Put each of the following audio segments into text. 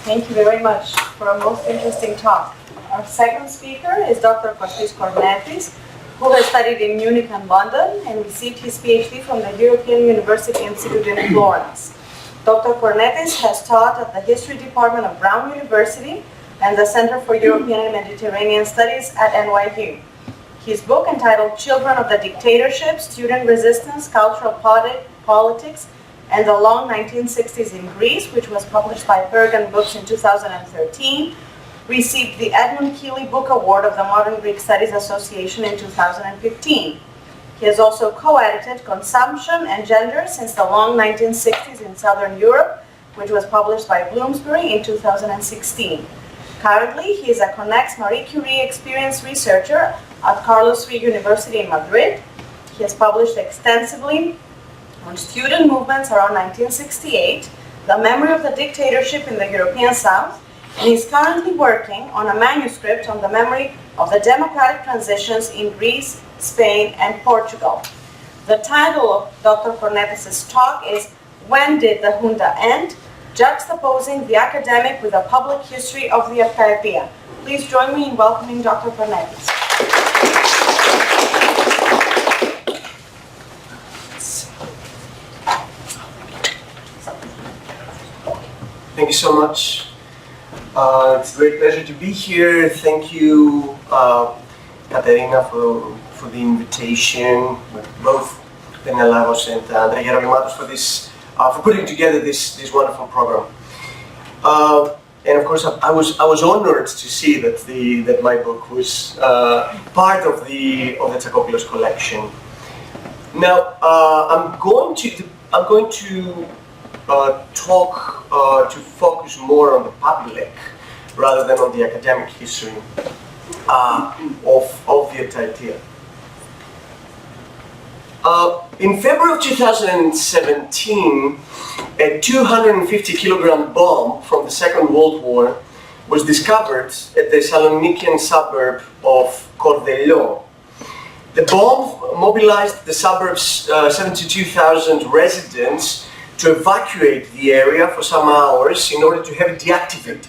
Thank you very much for a most interesting talk. Our second speaker is Dr. Kostis Kornetis, who has studied in Munich and London and received his PhD from the European University Institute in Florence. Dr. Kornetis has taught at the History Department of Brown University and the Center for European and Mediterranean Studies at NYU. His book, entitled Children of the Dictatorship, Student Resistance, Cultural Politics, and the Long 1960s in Greece, which was published by Bergen Books in 2013, received the Edmund Keeley Book Award of the Modern Greek Studies Association in 2015. He has also co-edited Consumption and Gender Since the Long 1960s in Southern Europe, which was published by Bloomsbury in 2016. Currently, he is a CONEX Marie Curie Experience Researcher at Carlos III University in Madrid. He has published extensively on student movements around 1968, the memory of the dictatorship in the European South, and is currently working on a manuscript on the memory of the democratic transitions in Greece, Spain, and Portugal. The title of Dr. Kornetis' talk is When Did the Junta End? Juxtaposing the academic with a public history of the Eptaetia. Please join me in welcoming Dr. Kornetis. Thank you so much. It's a great pleasure to be here. Thank you, Katerina, for the invitation, both Daniel Lagos and Andrea Gerogimatos for putting together this wonderful program. And of course, I was honored to see that my book was part of the Tsakopoulos collection. Now, I'm going to talk to focus more on the public rather than on the academic history of the Eptaetia. In February of 2017, a 250-kilogram bomb from the Second World War was discovered at the Thessalonikian suburb of Kordello. The bomb mobilized the suburb's 72,000 residents to evacuate the area for some hours in order to have it deactivated.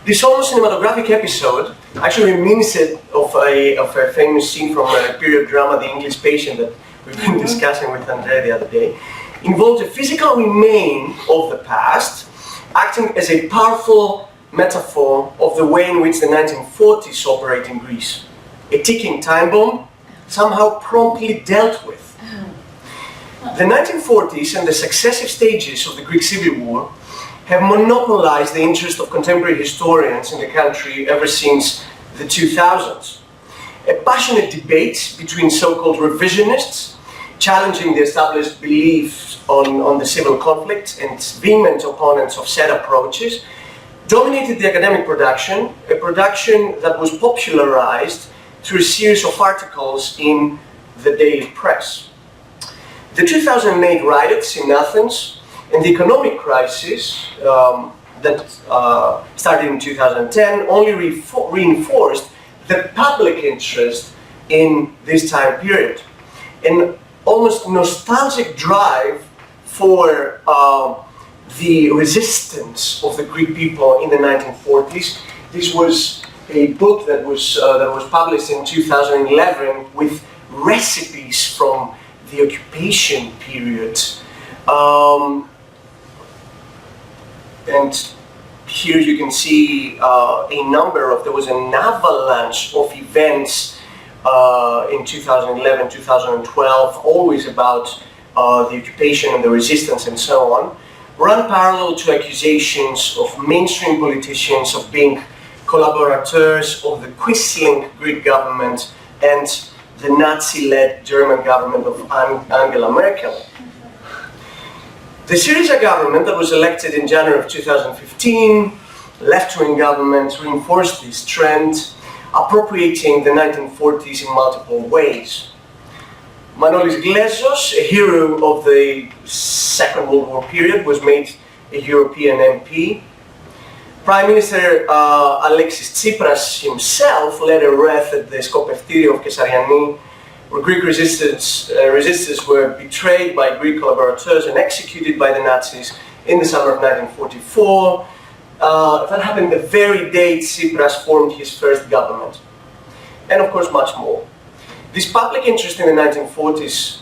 This almost cinematographic episode actually reminds it of a famous scene from a period drama, The English Patient, that we've been discussing with Andrea the other day. Involves a physical remain of the past, acting as a powerful metaphor of the way in which the 1940s operate in Greece. A ticking time bomb, somehow promptly dealt with. The 1940s and the successive stages of the Greek Civil War have monopolized the interest of contemporary historians in the country ever since the 2000s. A passionate debate between so-called revisionists, challenging the established beliefs on the civil conflict, and vehement opponents of set approaches, dominated the academic production, a production that was popularized through a series of articles in the daily press. The 2008 riots in Athens and the economic crisis that started in 2010 only reinforced the public interest in this time period. An almost nostalgic drive for the resistance of the Greek people in the 1940s. This was a book that was published in 2011 with recipes from the occupation period. And here you can see there was an avalanche of events in 2011, 2012, always about the occupation and the resistance and so on, run parallel to accusations of mainstream politicians of being collaborators of the Quisling Greek government and the Nazi-led German government of Angela Merkel. The Syriza government that was elected in January of 2015, left-wing government, reinforced this trend, appropriating the 1940s in multiple ways. Manolis Glezos, a hero of the Second World War period, was made a European MP. Prime Minister Alexis Tsipras himself led a wreath at the Skopευτήριο of Kessariani, where Greek resistors were betrayed by Greek collaborators and executed by the Nazis in the summer of 1944. That happened the very day Tsipras formed his first government. And of course, much more. This public interest in the 1940s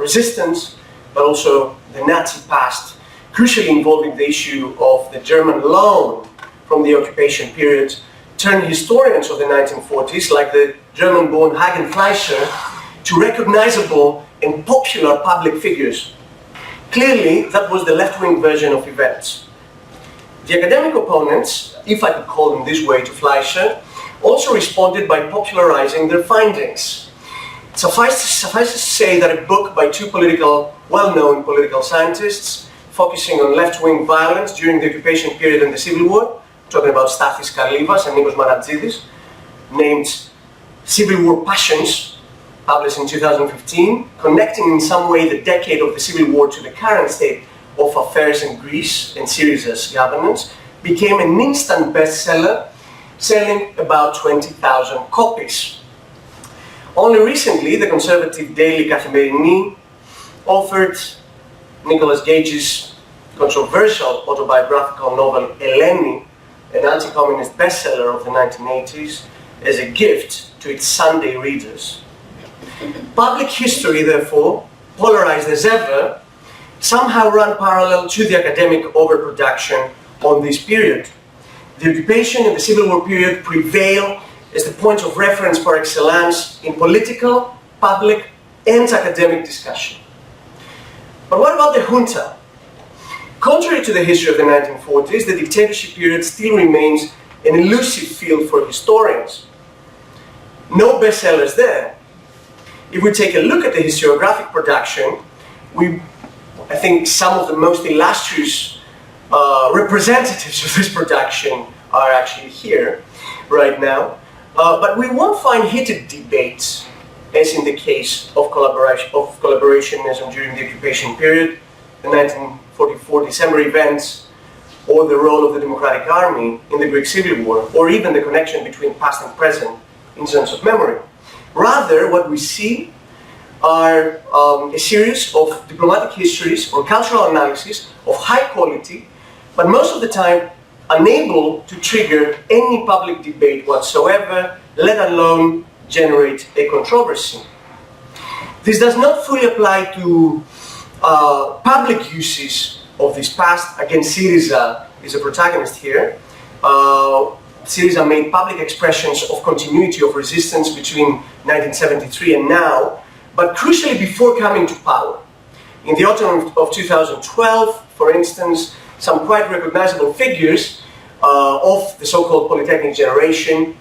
resistance, but also the Nazi past, crucially involving the issue of the German loan from the occupation period, turned historians of the 1940s, like the German-born Hagen Fleischer, to recognizable and popular public figures. Clearly, that was the left-wing version of events. The academic opponents, if I could call them this way, to Fleischer, also responded by popularizing their findings. Suffice to say that a book by two well-known political scientists focusing on left-wing violence during the occupation period and the Civil War, talking about Stathis Kalivas and Nikos Maratzidis, named Civil War Passions, published in 2015, connecting in some way the decade of the Civil War to the current state of affairs in Greece and Syriza's governance, became an instant bestseller, selling about 20,000 copies. Only recently, the conservative daily Kathimerini offered Nicholas Gage's controversial autobiographical novel Hellenic, an anti-communist bestseller of the 1980s, as a gift to its Sunday readers. Public history, therefore, polarized as ever, somehow ran parallel to the academic overproduction on this period. The occupation and the Civil War period prevail as the points of reference par excellence in political, public, and academic discussion. But what about the Junta? Contrary to the history of the 1940s, the dictatorship period still remains an elusive field for historians. No bestsellers there. If we take a look at the historiographic production, I think some of the most illustrious representatives of this production are actually here right now. But we won't find heated debates, as in the case of collaborationism during the occupation period, the 1944 December events, or the role of the Democratic Army in the Greek Civil War, or even the connection between past and present in terms of memory. Rather, what we see are a series of diplomatic histories or cultural analysis of high quality, but most of the time unable to trigger any public debate whatsoever, let alone generate a controversy. This does not fully apply to public uses of this past. Again, Syriza is a protagonist here. Syriza made public expressions of continuity of resistance between 1973 and now, but crucially before coming to power. In the autumn of 2012, for instance, some quite recognizable figures of the so-called Polytechnic generation,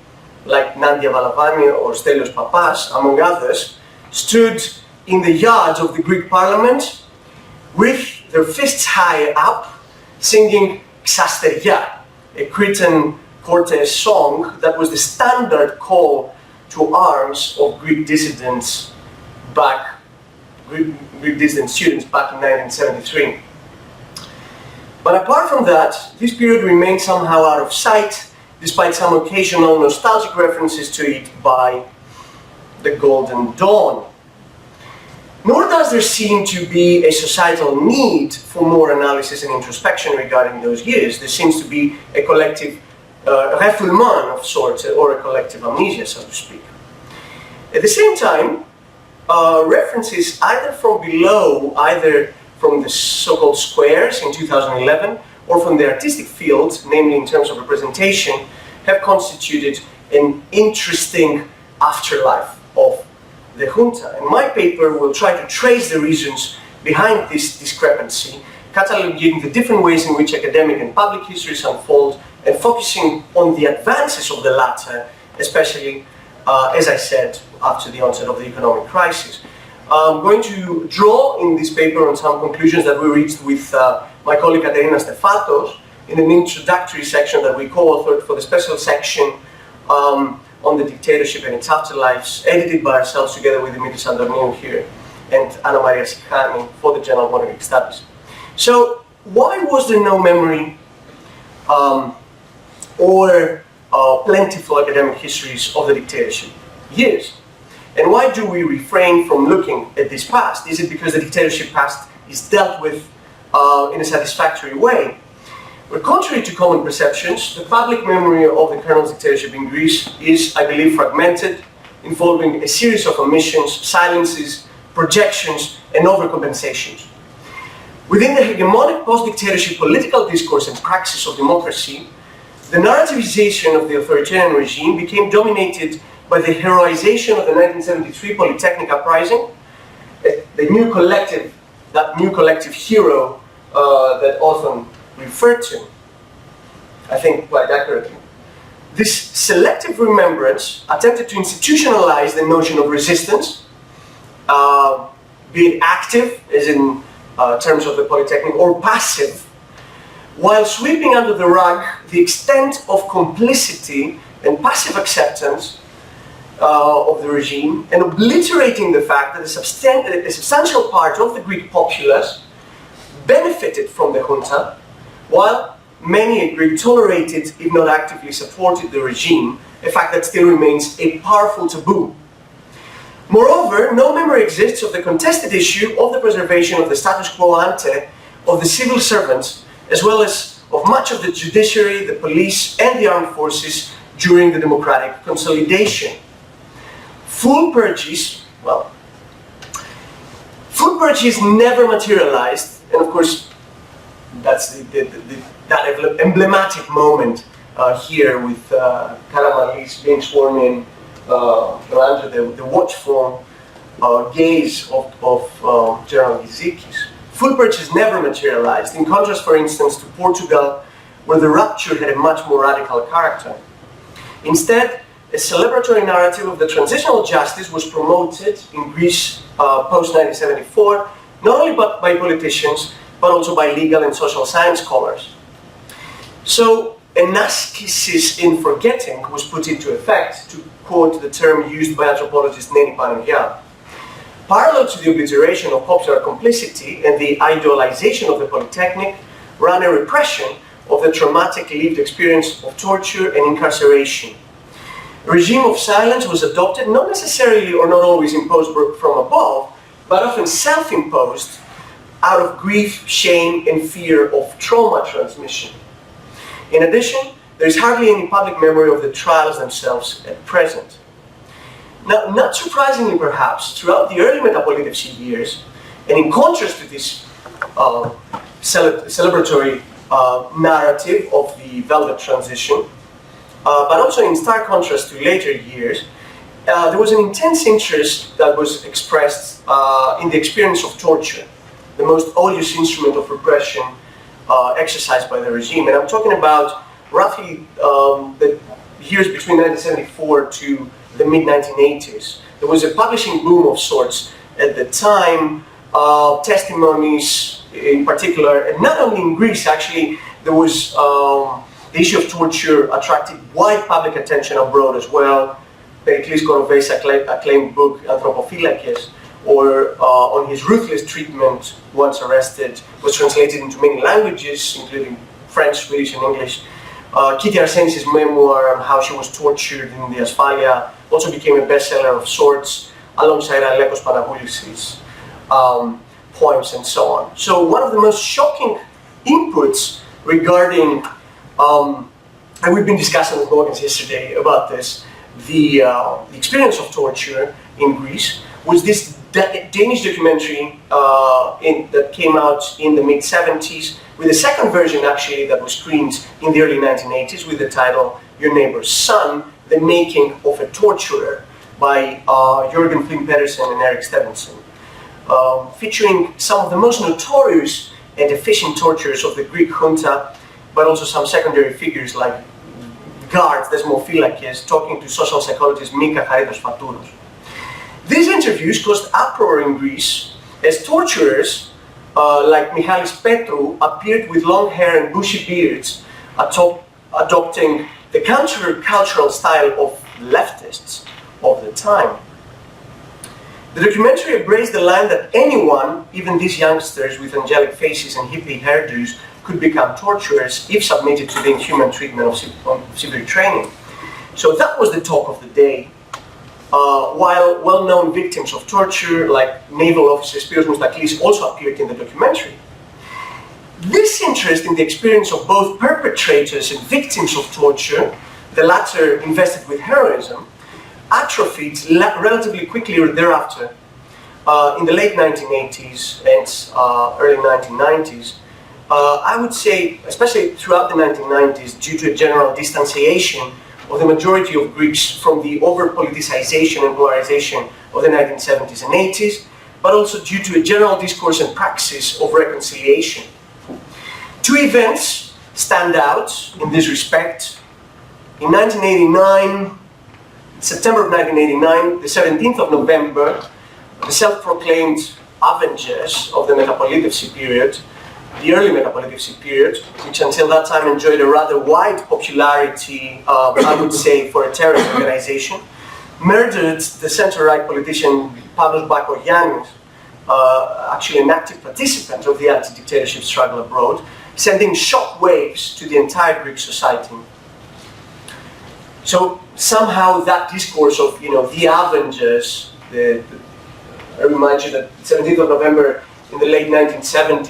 like Nadia Valavani or Stelios Papas, among others, stood in the yards of the Greek parliament with their fists high up, singing Xasteria, a Cretan Cortes song that was the standard call to arms of Greek dissidents Greek dissident students back in 1973. But apart from that, this period remained somehow out of sight, despite some occasional nostalgic references to it by the Golden Dawn. Nor does there seem to be a societal need for more analysis and introspection regarding those years. There seems to be a collective refoulement of sorts, or a collective amnesia, so to speak. At the same time, references either from below, either from the so-called squares in 2011, or from the artistic field, namely in terms of representation, have constituted an interesting afterlife of the junta. And my paper will try to trace the reasons behind this discrepancy, cataloging the different ways in which academic and public histories unfold, and focusing on the advances of the latter, especially, as I said, after the onset of the economic crisis. I'm going to draw in this paper on some conclusions that we reached with my colleague Katerina Stefatos in an introductory section that we co-authored for the special section on the dictatorship and its afterlives, edited by ourselves together with Dimitris Andorniou here and Anna Maria Sihani for the Journal of Modern Greek Studies. So, why was there no memory or plentiful academic histories of the dictatorship years? And why do we refrain from looking at this past? Is it because the dictatorship past is dealt with in a satisfactory way? But contrary to common perceptions, the public memory of the colonel's dictatorship in Greece is, I believe, fragmented, involving a series of omissions, silences, projections, and overcompensations. Within the hegemonic post-dictatorship political discourse and praxis of democracy, the narrativization of the authoritarian regime became dominated by the heroization of the 1973 Polytechnic uprising, that new collective hero that often referred to, I think quite accurately. This selective remembrance attempted to institutionalize the notion of resistance, be it active, as in terms of the Polytechnic, or passive, while sweeping under the rug the extent of complicity and passive acceptance of the regime, and obliterating the fact that a substantial part of the Greek populace benefited from the junta, while many in Greece tolerated, if not actively supported, the regime, a fact that still remains a powerful taboo. Moreover, no memory exists of the contested issue of the preservation of the status quo ante of the civil servants, as well as of much of the judiciary, the police, and the armed forces during the democratic consolidation. Full purges never materialized, and of course, that's that emblematic moment here with Karamanlis being sworn in under the watchful gaze of General Gizikis. Full purges never materialized, in contrast, for instance, to Portugal, where the rupture had a much more radical character. Instead, a celebratory narrative of the transitional justice was promoted in Greece post-1974, not only by politicians, but also by legal and social science scholars. So, an ascesis in forgetting was put into effect, to quote the term used by anthropologist Neni Panagia. Parallel to the obliteration of popular complicity and the idealization of the Polytechnic, ran a repression of the traumatic lived experience of torture and incarceration. A regime of silence was adopted, not necessarily or not always imposed from above, but often self-imposed out of grief, shame, and fear of trauma transmission. In addition, there is hardly any public memory of the trials themselves at present. Now, not surprisingly perhaps, throughout the early Metapolitevsi years, and in contrast to this celebratory narrative of the Velvet transition, but also in stark contrast to later years, there was an intense interest that was expressed in the experience of torture, the most odious instrument of repression exercised by the regime. And I'm talking about roughly the years between 1974 to the mid-1980s. There was a publishing boom of sorts at the time, testimonies in particular, and not only in Greece actually, there was the issue of torture attracted wide public attention abroad as well. Periklis Koroveis' acclaimed book Anthropophylakies, or on his ruthless treatment once arrested, was translated into many languages, including French, Swedish, and English. Kitty Arsenis' memoir on how she was tortured in the Asphalia also became a bestseller of sorts, alongside Alekos Panagoulis' poems and so on. So one of the most shocking inputs regarding, and we've been discussing with Morgans yesterday about this, the experience of torture in Greece, was this Danish documentary that came out in the mid-70s, with a second version actually that was screened in the early 1980s with the title Your Neighbor's Son, The Making of a Torturer, by Jørgen Flynn Pedersen and Erik Stevenson, featuring some of the most notorious and efficient torturers of the Greek junta, but also some secondary figures like guards, Desmophylakies, talking to social psychologist Mika Charitos Fatouros. These interviews caused uproar in Greece as torturers like Michalis Petru appeared with long hair and bushy beards, adopting the counter-cultural style of leftists of the time. The documentary embraced the line that anyone, even these youngsters with angelic faces and hippie hairdos, could become torturers if submitted to the inhuman treatment of severe training. So that was the talk of the day. While well-known victims of torture, like naval officer Spiros Moustaklis, also appeared in the documentary. This takes interest in the experience of both perpetrators and victims of torture, the latter invested with heroism, atrophied relatively quickly thereafter. In the late 1980s and early 1990s, I would say, especially throughout the 1990s, due to a general distanciation of the majority of Greeks from the over-politicization and polarization of the 1970s and 80s, but also due to a general discourse and praxis of reconciliation. Two events stand out in this respect. In 1989, September of 1989, the 17th of November, the self-proclaimed avengers of the Metapolitevsi period, the early Metapolitevsi period, which until that time enjoyed a rather wide popularity, I would say, for a terrorist organization, murdered the center-right politician Pavlos Bakoyannis, actually an active participant of the anti-dictatorship struggle abroad, sending shock waves to the entire Greek society. So somehow that discourse of, the avengers, I remind you that 17th of November in the late 1970s,